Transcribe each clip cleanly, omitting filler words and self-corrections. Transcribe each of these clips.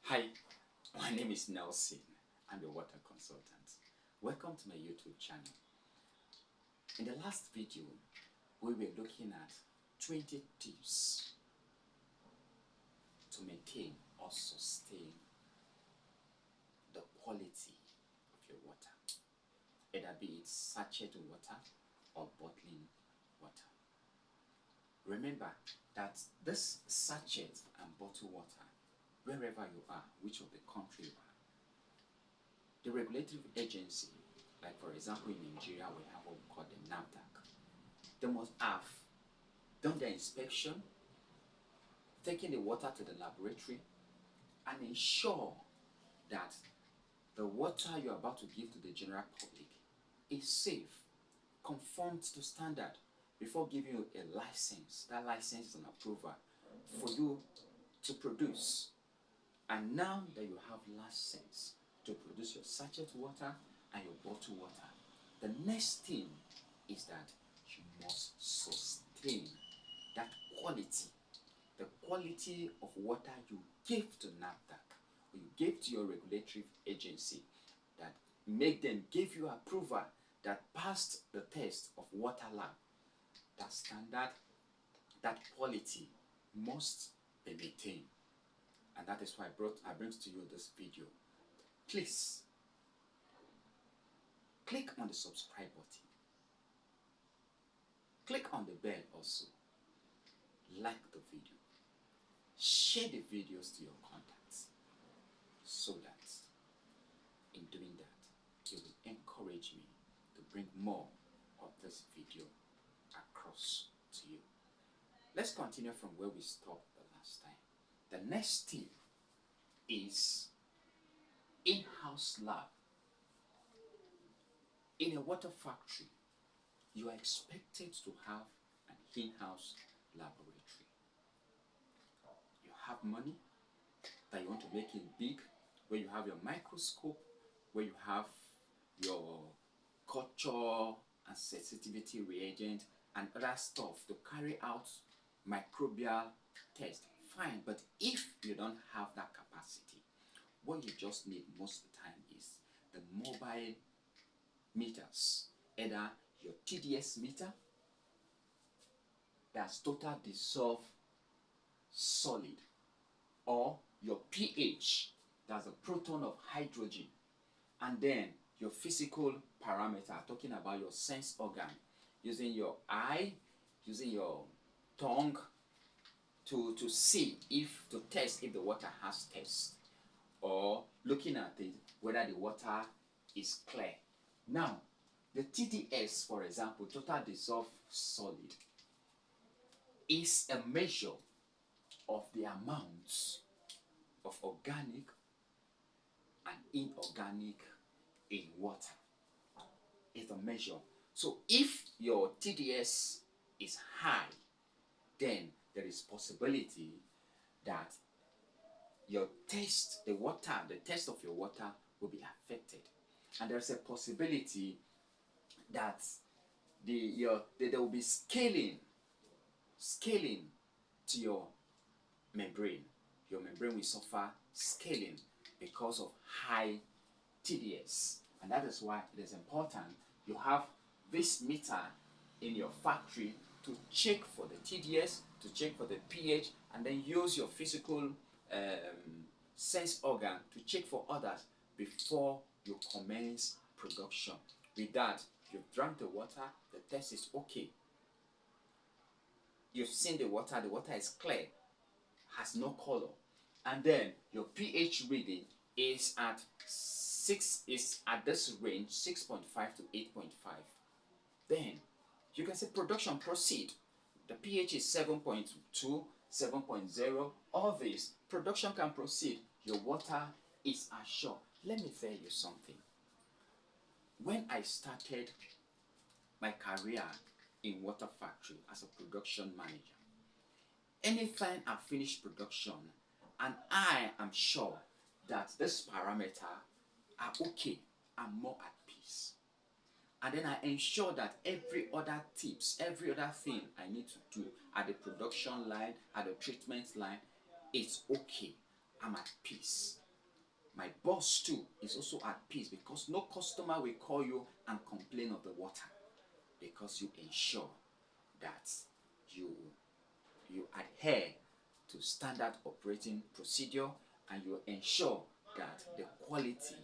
Hi, my name is Nelson. I'm a water consultant. Welcome to my YouTube channel. In the last video, we were looking at 20 tips to maintain or sustain the quality of your water, either be it sachet water or bottling water. Remember that this sachet and bottled water, wherever you are, which of the country you are, the regulatory agency, like for example in Nigeria, we have what we call the NAFDAC. They must have done their inspection, taken the water to the laboratory, and ensure that the water you're about to give to the general public is safe, conforms to standard, before giving you a license. That license is an approval for you to produce. And now that you have license to produce your sachet water and your bottled water, the next thing is that you must sustain that quality, the quality of water you give to NAFDAC, or you give to your regulatory agency, that make them give you approval, that passed the test of water lab. That standard, that quality must be maintained. And that is why I bring to you this video. Please click on the subscribe button. Click on the bell also. Like the video. Share the videos to your contacts, so that in doing that, you will encourage me to bring more of this video across to you. Let's continue from where we stopped the last time. The next tip is in-house lab. In a water factory, you are expected to have an in-house laboratory. You have money that you want to make it big, where you have your microscope, where you have your culture and sensitivity reagent and other stuff to carry out microbial tests. Fine, but if you don't have that capacity, what you just need most of the time is the mobile meters, either your TDS meter, that's total dissolved solid, or your pH, that's a proton of hydrogen, and then your physical parameter, talking about your sense organ, using your eye, using your tongue to test if the water has taste, or looking at it whether the water is clear. Now, the TDS, for example, total dissolved solid, is a measure of the amounts of organic and inorganic in water. It's a measure. So if your TDS is high, then there is possibility that your taste, the taste of your water will be affected. And there's a possibility that there will be scaling to your membrane. Your membrane will suffer scaling because of high TDS. And that is why it is important you have this meter in your factory to check for the TDS, to check for the pH, and then use your physical sense organ to check for others before you commence production. With that, you've drank the water, the test is okay. You've seen the water is clear, has no color, and then your pH reading is at this range, 6.5 to 8.5. Then you can say production proceed. The pH is 7.2, 7.0. All this production can proceed. Your water is assured. Let me tell you something. When I started my career in water factory as a production manager, anytime I finish production and I am sure that this parameter are okay, I'm more at peace. And then I ensure that every other tips, every other thing I need to do at the production line, at the treatment line, it's okay. I'm at peace. My boss too is also at peace, because no customer will call you and complain of the water, because you ensure that you adhere to standard operating procedure, and you ensure that the quality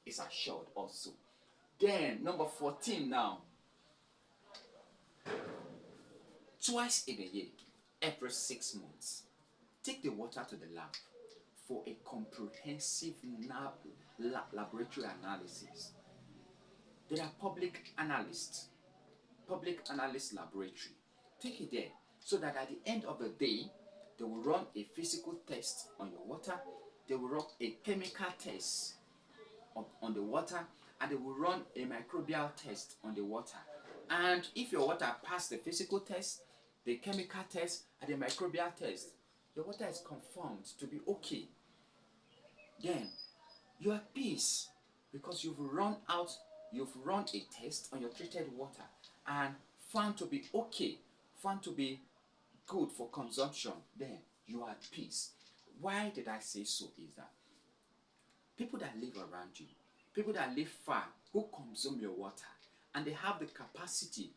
is assured also. Then number 14 now, twice in a year, every 6 months, take the water to the lab for a comprehensive laboratory analysis. There are public analyst laboratory. Take it there, so that at the end of the day, they will run a physical test on your water, they will run a chemical test on the water, and they will run a microbial test on the water. And if your water passed the physical test, the chemical test, and the microbial test, your water is confirmed to be okay. Then you're at peace, because you've run a test on your treated water and found to be okay, found to be good for consumption. Then you are at peace. Why did I say so? Is that people that live around you, people that live far, who consume your water, and they have the capacity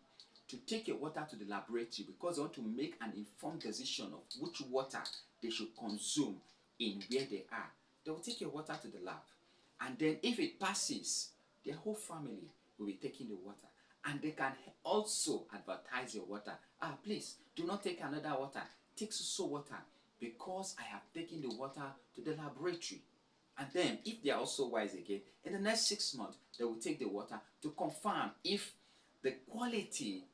to take your water to the laboratory because they want to make an informed decision of which water they should consume in where they are, they will take your water to the lab. And then if it passes, their whole family will be taking the water. And they can also advertise your water. Please, do not take another water. Take so water, because I have taken the water to the laboratory. And then, if they are also wise again, in the next 6 months, they will take the water to confirm if the quality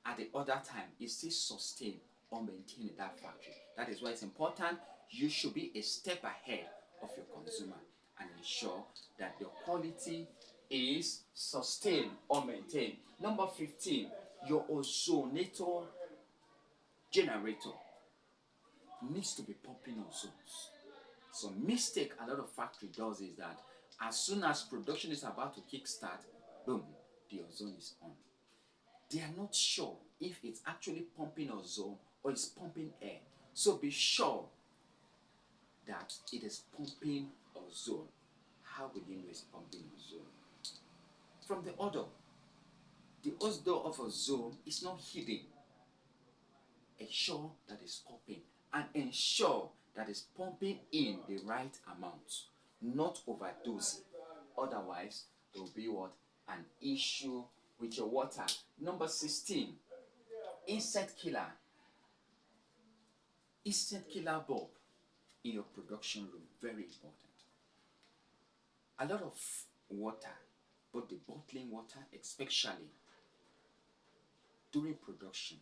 at the other time is still sustained or maintained in that factory. That is why it's important. You should be a step ahead of your consumer and ensure that your quality is sustained or maintained. Number 15, your ozonator generator needs to be pumping ozones. Some mistake a lot of factory does is that as soon as production is about to kickstart, boom, the ozone is on. They are not sure if it's actually pumping ozone or it's pumping air. So be sure that it is pumping ozone. How will you know it's pumping ozone? From the odor. The odor of ozone is not hidden. Ensure that it's pumping, and ensure that it's pumping in the right amount, not overdosing. Otherwise, there will be what? An issue with your water. Number 16, insect killer. Insect killer bulb in your production room, very important. A lot of water, but the bottling water especially, during production,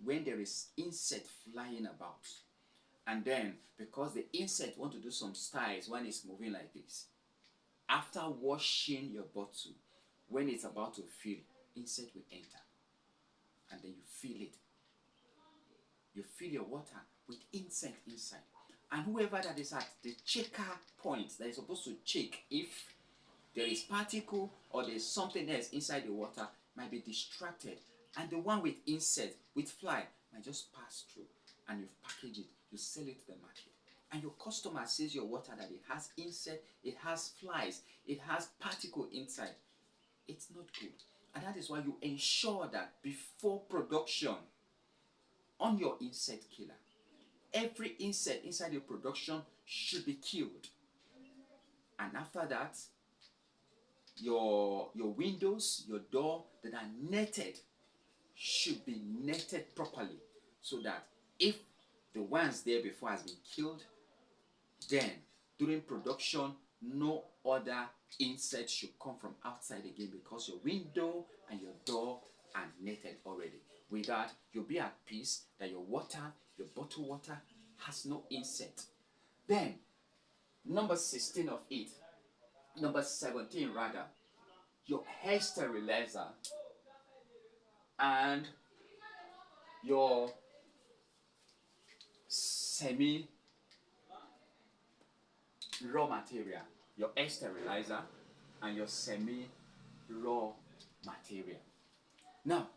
when there is insect flying about, and then because the insect want to do some styles when it's moving like this, after washing your bottle, when it's about to fill, insect will enter, and then you fill it. You fill your water with insect inside, and whoever that is at the checker point that is supposed to check if there is particle or there is something else inside the water might be distracted, and the one with insect, with fly, might just pass through, and you package it, you sell it to the market, and your customer sees your water that it has insect, it has flies, it has particle inside. It's not good. And that is why you ensure that before production, on your insect killer, every insect inside your production should be killed. And after that, your windows, your door that are netted should be netted properly, so that if the ones there before has been killed, then during production no other insect should come from outside again, because your window and your door are netted already. With that, you'll be at peace that your water, your bottled water, has no insect. Then number 16 of it, number 17 rather, your hair sterilizer and your semi raw material, your air sterilizer and your semi raw material. Now,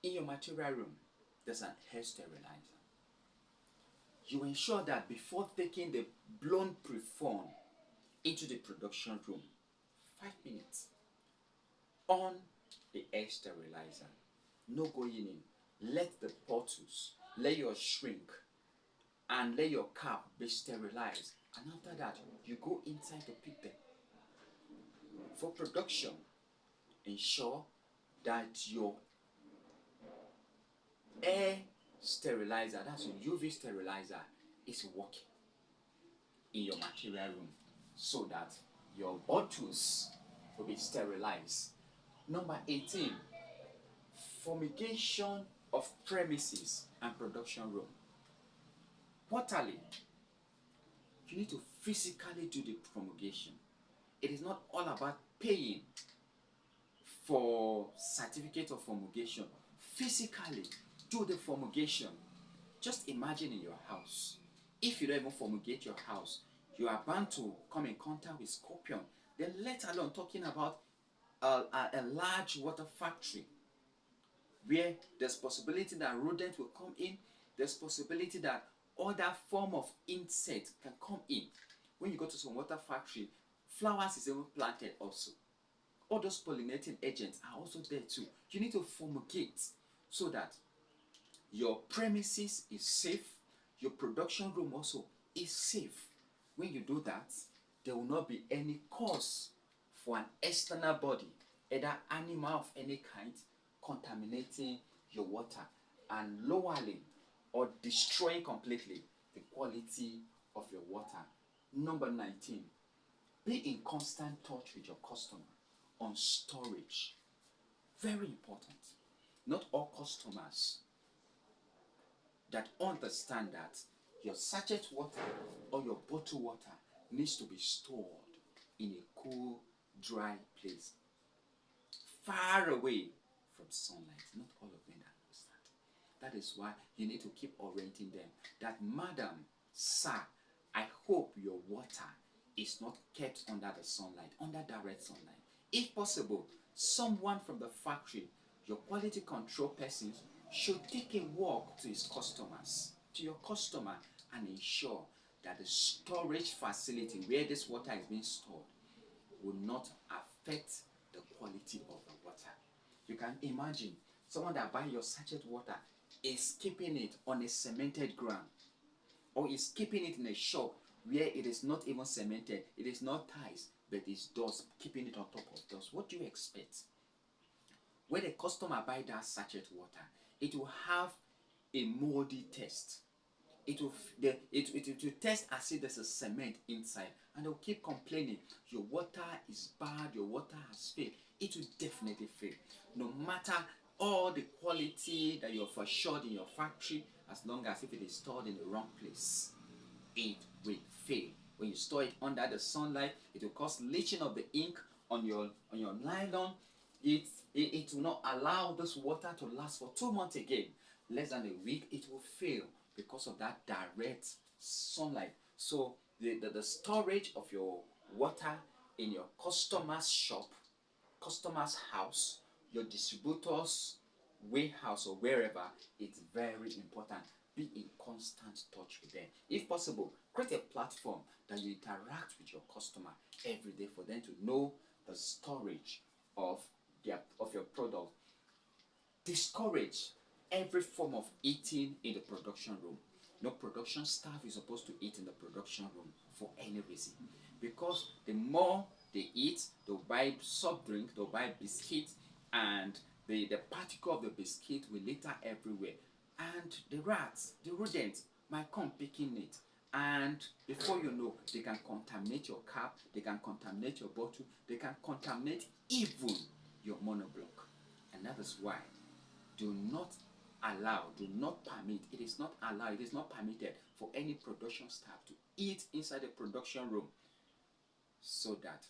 in your material room, there's an hair sterilizer. You ensure that before taking the blown preform into the production room, 5 minutes, on the air sterilizer, no going in. Let the bottles, let your shrink, and let your cap be sterilized. And after that, you go inside to pick them. For production, ensure that your air sterilizer, that's your UV sterilizer, is working in your material room so that your bottles will be sterilized. Number 18, fumigation of premises and production room. Quarterly, you need to physically do the fumigation. It is not all about paying for certificate of fumigation. Physically do the fumigation. Just imagine in your house, if you don't even fumigate your house, you are bound to come in contact with scorpion. Then let alone talking about a large water factory where there's possibility that rodent will come in, there's possibility that other form of insect can come in. When you go to some water factory, flowers is even planted also. All those pollinating agents are also there too. You need to fumigate so that your premises is safe, your production room also is safe. When you do that, there will not be any cause for an external body, either animal of any kind, contaminating your water and lowering or destroying completely the quality of your water. Number 19, be in constant touch with your customer on storage. Very important. Not all customers that understand that your sachet water or your bottled water needs to be stored in a cool, dry place, far away from sunlight. Not all of them understand. That is why you need to keep orienting them that, madam, sir, I hope your water is not kept under the sunlight, under direct sunlight. If possible, someone from the factory, your quality control persons, should take a walk to his customers, to your customer, and ensure that the storage facility where this water is being stored will not affect the quality of the water. You can imagine someone that buys your sachet water is keeping it on a cemented ground, or is keeping it in a shop where it is not even cemented, it is not tiles, but it's dust, keeping it on top of dust. What do you expect? When a customer buys that sachet water, it will have a moldy taste. It will taste as if there's a cement inside, and they'll keep complaining, your water is bad, your water has failed. It will definitely fail. No matter all the quality that you've assured in your factory, as long as if it is stored in the wrong place, it will fail. When you store it under the sunlight, it will cause leaching of the ink on your nylon. It will not allow this water to last for 2 months again. Less than a week, it will fail because of that direct sunlight. So the storage of your water in your customer's shop, customer's house, your distributor's warehouse, or wherever, it's very important. Be in constant touch with them. If possible, create a platform that you interact with your customer every day for them to know the storage of your product. Discourage every form of eating in the production room. No production staff is supposed to eat in the production room for any reason, because the more they eat, they'll buy soft drink, they'll buy biscuit, and the particle of the biscuit will litter everywhere, and the rats, the rodents, might come picking it, and before you know, they can contaminate your cap, they can contaminate your bottle, they can contaminate even your monoblock. And that is why do not allow, do not permit, it is not allowed, it is not permitted for any production staff to eat inside the production room, so that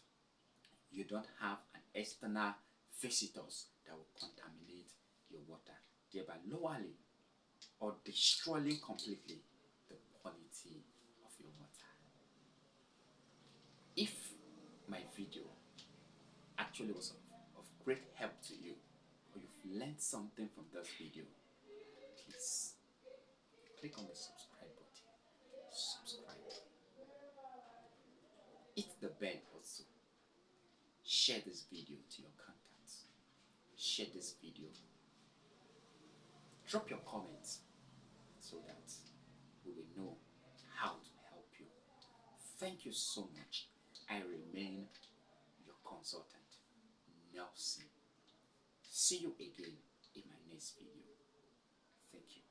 you don't have an external visitors that will contaminate your water, thereby lowering or destroying completely the quality of your water. If my video actually was of great help to you, or you've learned something from this video, please click on the subscribe button Share this video to your contacts. Share this video. Drop your comments so that we will know how to help you. Thank you so much. I remain your consultant, Nelson. See you again in my next video. Thank you.